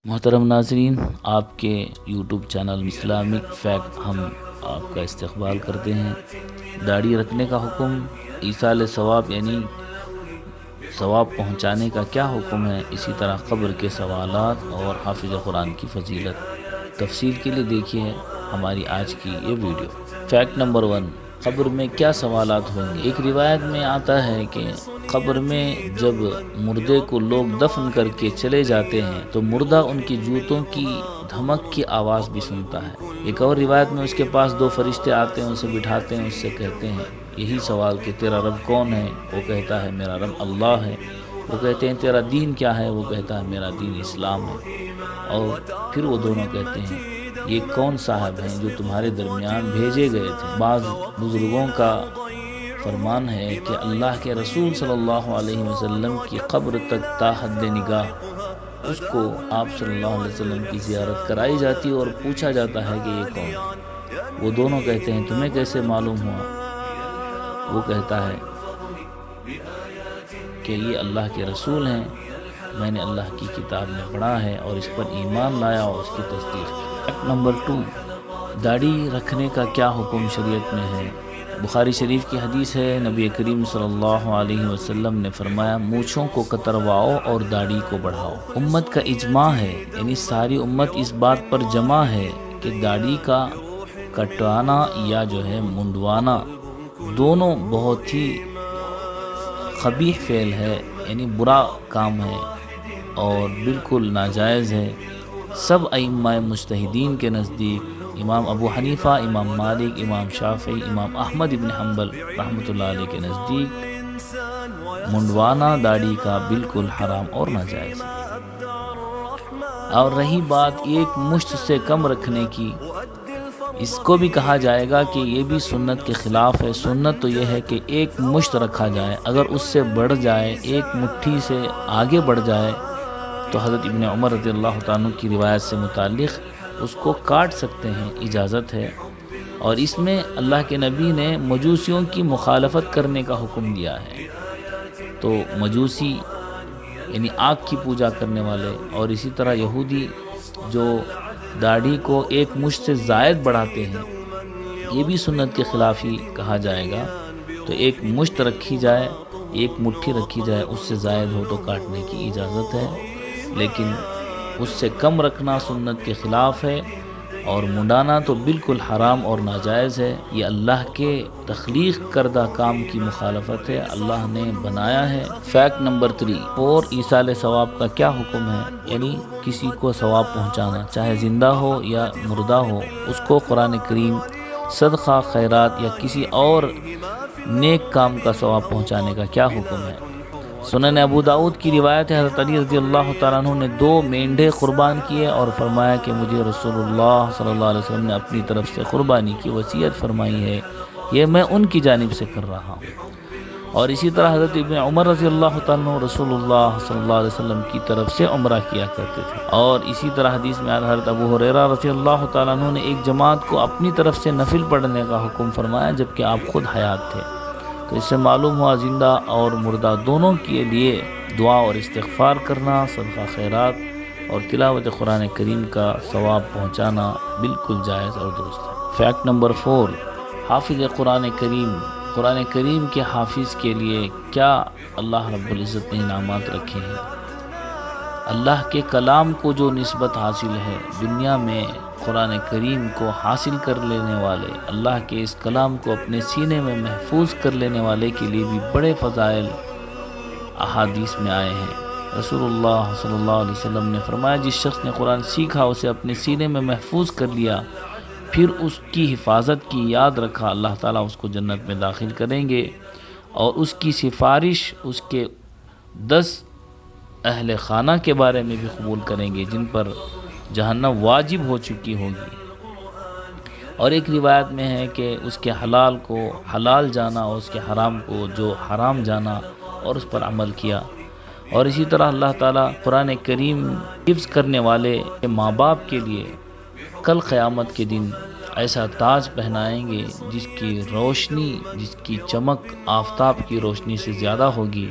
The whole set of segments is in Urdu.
محترم ناظرین، آپ کے یوٹیوب چینل اسلامک فیکٹ ہم آپ کا استقبال کرتے ہیں۔ داڑھی رکھنے کا حکم، ایصال ثواب یعنی ثواب پہنچانے کا کیا حکم ہے، اسی طرح قبر کے سوالات اور حافظ قرآن کی فضیلت۔ تفصیل کے لیے دیکھیے ہماری آج کی یہ ویڈیو۔ فیکٹ نمبر 1، قبر میں کیا سوالات ہوں گے۔ ایک روایت میں آتا ہے کہ قبر میں جب مردے کو لوگ دفن کر کے چلے جاتے ہیں تو مردہ ان کی جوتوں کی دھمک کی آواز بھی سنتا ہے۔ ایک اور روایت میں اس کے پاس 2 فرشتے آتے ہیں، اسے بٹھاتے ہیں، اس سے کہتے ہیں یہی سوال کہ تیرا رب کون ہے؟ وہ کہتا ہے میرا رب اللہ ہے۔ وہ کہتے ہیں تیرا دین کیا ہے؟ وہ کہتا ہے میرا دین اسلام ہے۔ اور پھر وہ دونوں کہتے ہیں یہ کون صاحب ہیں جو تمہارے درمیان بھیجے گئے تھے؟ بعض بزرگوں کا فرمان ہے کہ اللہ کے رسول صلی اللہ علیہ وسلم کی قبر تک تا حد نگاہ اس کو آپ صلی اللہ علیہ وسلم کی زیارت کرائی جاتی اور پوچھا جاتا ہے کہ یہ کون ہے؟ وہ دونوں کہتے ہیں تمہیں کیسے معلوم ہوا؟ وہ کہتا ہے کہ یہ اللہ کے رسول ہیں، میں نے اللہ کی کتاب میں پڑھا ہے اور اس پر ایمان لایا اور اس کی تصدیق کی۔ نمبر 2، داڑھی رکھنے کا کیا حکم شریعت میں ہے۔ بخاری شریف کی حدیث ہے، نبی کریم صلی اللہ علیہ وسلم نے فرمایا مونچھوں کو کترواؤ اور داڑھی کو بڑھاؤ۔ امت کا اجماع ہے، یعنی ساری امت اس بات پر جمع ہے کہ داڑھی کا کٹوانا یا جو ہے منڈوانا دونوں بہت ہی قبیح فعل ہے، یعنی برا کام ہے اور بالکل ناجائز ہے۔ سب ائمہ مجتہدین کے نزدیک، امام ابو حنیفہ، امام مالک، امام شافعی، امام احمد ابن حنبل رحمۃ اللہ علیہ کے نزدیک منڈوانا داڑھی کا بالکل حرام اور ناجائز ہے۔ اور رہی بات ایک مشت سے کم رکھنے کی، اس کو بھی کہا جائے گا کہ یہ بھی سنت کے خلاف ہے۔ سنت تو یہ ہے کہ ایک مشت رکھا جائے، اگر اس سے بڑھ جائے، ایک مٹھی سے آگے بڑھ جائے تو حضرت ابن عمر رضی اللہ تعالیٰ عنہ کی روایت سے متعلق اس کو کاٹ سکتے ہیں، اجازت ہے۔ اور اس میں اللہ کے نبی نے مجوسیوں کی مخالفت کرنے کا حکم دیا ہے۔ تو مجوسی یعنی آگ کی پوجا کرنے والے، اور اسی طرح یہودی جو داڑھی کو ایک مشت سے زائد بڑھاتے ہیں، یہ بھی سنت کے خلاف ہی کہا جائے گا۔ تو ایک مشت رکھی جائے، ایک مٹھی رکھی جائے، اس سے زائد ہو تو کاٹنے کی اجازت ہے، لیکن اس سے کم رکھنا سنت کے خلاف ہے، اور منڈانا تو بالکل حرام اور ناجائز ہے۔ یہ اللہ کے تخلیق کردہ کام کی مخالفت ہے، اللہ نے بنایا ہے۔ فیکٹ نمبر 3، اور ایصال ثواب کا کیا حکم ہے، یعنی کسی کو ثواب پہنچانا، چاہے زندہ ہو یا مردہ ہو، اس کو قرآن کریم، صدقہ، خیرات یا کسی اور نیک کام کا ثواب پہنچانے کا کیا حکم ہے۔ سنن ابو داؤد کی روایت ہے، حضرت علی رضی اللہ تعالیٰ عنہ نے 2 مینڈھے قربان کیے اور فرمایا کہ مجھے رسول اللہ صلی اللہ علیہ وسلم نے اپنی طرف سے قربانی کی وصیت فرمائی ہے، یہ میں ان کی جانب سے کر رہا ہوں۔ اور اسی طرح حضرت ابن عمر رضی اللہ تعالیٰ عنہ رسول اللہ صلی اللہ علیہ وسلم کی طرف سے عمرہ کیا کرتے تھے۔ اور اسی طرح حدیث میں حضرت ابو ہریرہ رضی اللہ تعالیٰ عنہ نے ایک جماعت کو اپنی طرف سے نفل پڑھنے کا حکم فرمایا جبکہ آپ خود حیات تھے۔ تو اس سے معلوم ہوا زندہ اور مردہ دونوں کے لیے دعا اور استغفار کرنا، صدقہ خیرات اور تلاوت قرآن کریم کا ثواب پہنچانا بالکل جائز اور درست ہے۔ فیکٹ نمبر 4، حافظ قرآن کریم، قرآن کریم کے حافظ کے لیے کیا اللہ رب العزت نے انعامات رکھے ہیں۔ اللہ کے کلام کو جو نسبت حاصل ہے دنیا میں، قرآن کریم کو حاصل کر لینے والے، اللہ کے اس کلام کو اپنے سینے میں محفوظ کر لینے والے کے لیے بھی بڑے فضائل احادیث میں آئے ہیں۔ رسول اللہ صلی اللہ علیہ وسلم نے فرمایا جس شخص نے قرآن سیکھا، اسے اپنے سینے میں محفوظ کر لیا، پھر اس کی حفاظت کی یاد رکھا، اللہ تعالیٰ اس کو جنت میں داخل کریں گے، اور اس کی سفارش اس کے 10 اہل خانہ کے بارے میں بھی قبول کریں گے جن پر جہنم واجب ہو چکی ہوگی۔ اور ایک روایت میں ہے کہ اس کے حلال کو حلال جانا اور اس کے حرام کو جو حرام جانا اور اس پر عمل کیا۔ اور اسی طرح اللہ تعالیٰ قرآن کریم حفظ کرنے والے ماں باپ کے لیے کل قیامت کے دن ایسا تاج پہنائیں گے جس کی روشنی، جس کی چمک آفتاب کی روشنی سے زیادہ ہوگی،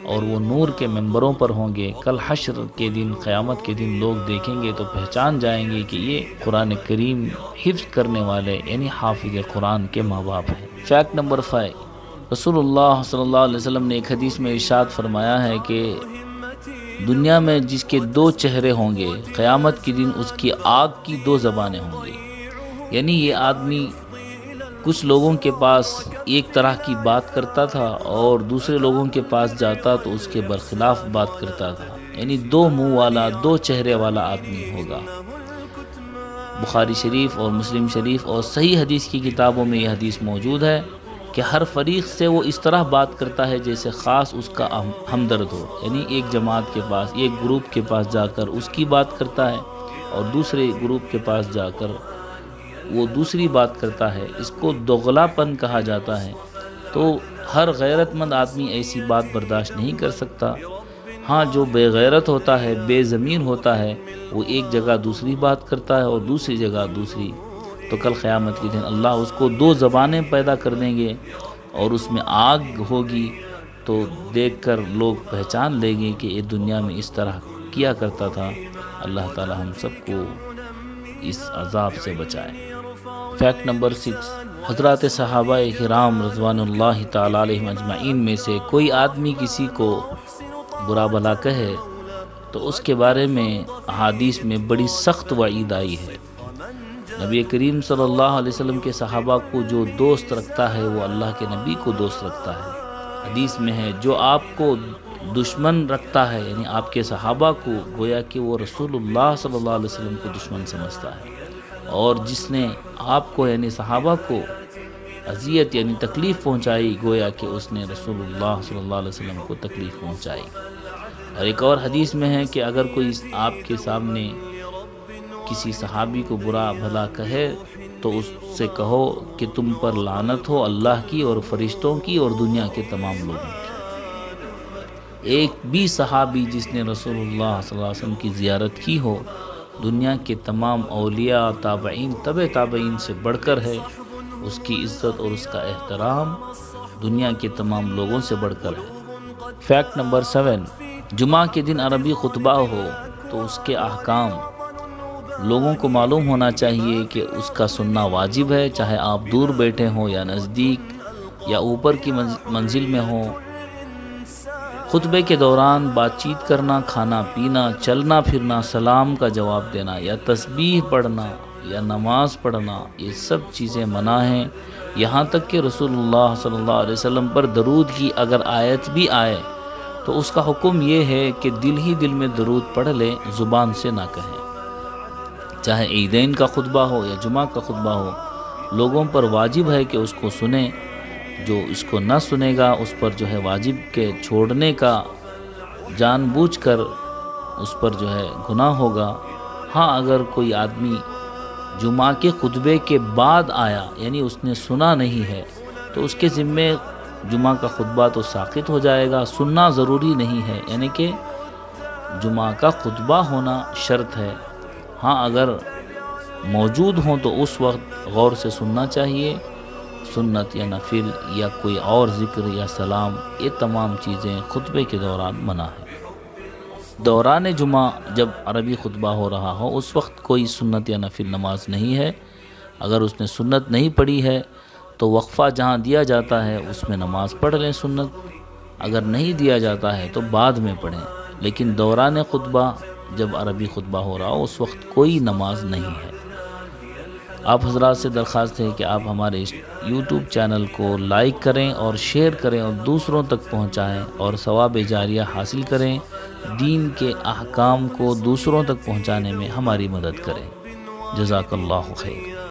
اور وہ نور کے ممبروں پر ہوں گے۔ کل حشر کے دن، قیامت کے دن لوگ دیکھیں گے تو پہچان جائیں گے کہ یہ قرآن کریم حفظ کرنے والے یعنی حافظ قرآن کے ماں باپ ہیں۔ فیکٹ نمبر 5، رسول اللہ صلی اللہ علیہ وسلم نے ایک حدیث میں ارشاد فرمایا ہے کہ دنیا میں جس کے 2 چہرے ہوں گے، قیامت کے دن اس کی آگ کی 2 زبانیں ہوں گی۔ یعنی یہ آدمی کچھ لوگوں کے پاس ایک طرح کی بات کرتا تھا اور دوسرے لوگوں کے پاس جاتا تو اس کے برخلاف بات کرتا تھا، یعنی 2 منہ والا، 2 چہرے والا آدمی ہوگا۔ بخاری شریف اور مسلم شریف اور صحیح حدیث کی کتابوں میں یہ حدیث موجود ہے کہ ہر فریق سے وہ اس طرح بات کرتا ہے جیسے خاص اس کا ہمدرد ہو، یعنی ایک جماعت کے پاس، ایک گروپ کے پاس جا کر اس کی بات کرتا ہے اور دوسرے گروپ کے پاس جا کر وہ دوسری بات کرتا ہے۔ اس کو دوغلاپن کہا جاتا ہے۔ تو ہر غیرت مند آدمی ایسی بات برداشت نہیں کر سکتا۔ ہاں، جو بے غیرت ہوتا ہے، بے ضمیر ہوتا ہے، وہ ایک جگہ دوسری بات کرتا ہے اور دوسری جگہ دوسری۔ تو کل قیامت کے دن اللہ اس کو 2 زبانیں پیدا کر دیں گے اور اس میں آگ ہوگی، تو دیکھ کر لوگ پہچان لیں گے کہ یہ دنیا میں اس طرح کیا کرتا تھا۔ اللہ تعالی ہم سب کو اس عذاب سے بچائے۔ فیکٹ نمبر 6، حضرات صحابہ کرام رضوان اللہ تعالی علیہم اجمعین میں سے کوئی آدمی کسی کو برا بھلا کہے تو اس کے بارے میں احادیث میں بڑی سخت وعید آئی ہے۔ نبی کریم صلی اللہ علیہ وسلم کے صحابہ کو جو دوست رکھتا ہے وہ اللہ کے نبی کو دوست رکھتا ہے۔ حدیث میں ہے جو آپ کو دشمن رکھتا ہے، یعنی آپ کے صحابہ کو، گویا کہ وہ رسول اللہ صلی اللہ علیہ وسلم کو دشمن سمجھتا ہے، اور جس نے آپ کو یعنی صحابہ کو اذیت یعنی تکلیف پہنچائی، گویا کہ اس نے رسول اللہ صلی اللہ علیہ وسلم کو تکلیف پہنچائی۔ اور ایک اور حدیث میں ہے کہ اگر کوئی آپ کے سامنے کسی صحابی کو برا بھلا کہے تو اس سے کہو کہ تم پر لعنت ہو اللہ کی اور فرشتوں کی اور دنیا کے تمام لوگوں کی۔ ایک بھی صحابی جس نے رسول اللہ صلی اللہ علیہ وسلم کی زیارت کی ہو، دنیا کے تمام اولیاء، تابعین، تبع تابعین سے بڑھ کر ہے۔ اس کی عزت اور اس کا احترام دنیا کے تمام لوگوں سے بڑھ کر ہے۔ فیکٹ نمبر 7، جمعہ کے دن عربی خطبہ ہو تو اس کے احکام لوگوں کو معلوم ہونا چاہیے کہ اس کا سننا واجب ہے، چاہے آپ دور بیٹھے ہوں یا نزدیک یا اوپر کی منزل میں ہوں۔ خطبے کے دوران بات چیت کرنا، کھانا پینا، چلنا پھرنا، سلام کا جواب دینا یا تسبیح پڑھنا یا نماز پڑھنا، یہ سب چیزیں منع ہیں۔ یہاں تک کہ رسول اللہ صلی اللہ علیہ وسلم پر درود کی اگر آیت بھی آئے تو اس کا حکم یہ ہے کہ دل ہی دل میں درود پڑھ لیں، زبان سے نہ کہیں۔ چاہے عیدین کا خطبہ ہو یا جمعہ کا خطبہ ہو، لوگوں پر واجب ہے کہ اس کو سنیں۔ جو اس کو نہ سنے گا اس پر جو ہے واجب کے چھوڑنے کا جان بوجھ کر اس پر جو ہے گناہ ہوگا۔ ہاں، اگر کوئی آدمی جمعہ کے خطبے کے بعد آیا یعنی اس نے سنا نہیں ہے تو اس کے ذمے جمعہ کا خطبہ تو ساقط ہو جائے گا، سننا ضروری نہیں ہے، یعنی کہ جمعہ کا خطبہ ہونا شرط ہے۔ ہاں، اگر موجود ہوں تو اس وقت غور سے سننا چاہیے۔ سنت یا نفل یا کوئی اور ذکر یا سلام، یہ تمام چیزیں خطبے کے دوران منع ہے۔ دوران جمعہ جب عربی خطبہ ہو رہا ہو اس وقت کوئی سنت یا نفل نماز نہیں ہے۔ اگر اس نے سنت نہیں پڑھی ہے تو وقفہ جہاں دیا جاتا ہے اس میں نماز پڑھ لیں سنت، اگر نہیں دیا جاتا ہے تو بعد میں پڑھیں، لیکن دوران خطبہ جب عربی خطبہ ہو رہا ہو اس وقت کوئی نماز نہیں ہے۔ آپ حضرات سے درخواست ہے کہ آپ ہمارے یوٹیوب چینل کو لائک کریں اور شیئر کریں اور دوسروں تک پہنچائیں اور ثواب جاریہ حاصل کریں۔ دین کے احکام کو دوسروں تک پہنچانے میں ہماری مدد کریں۔ جزاک اللہ خیر۔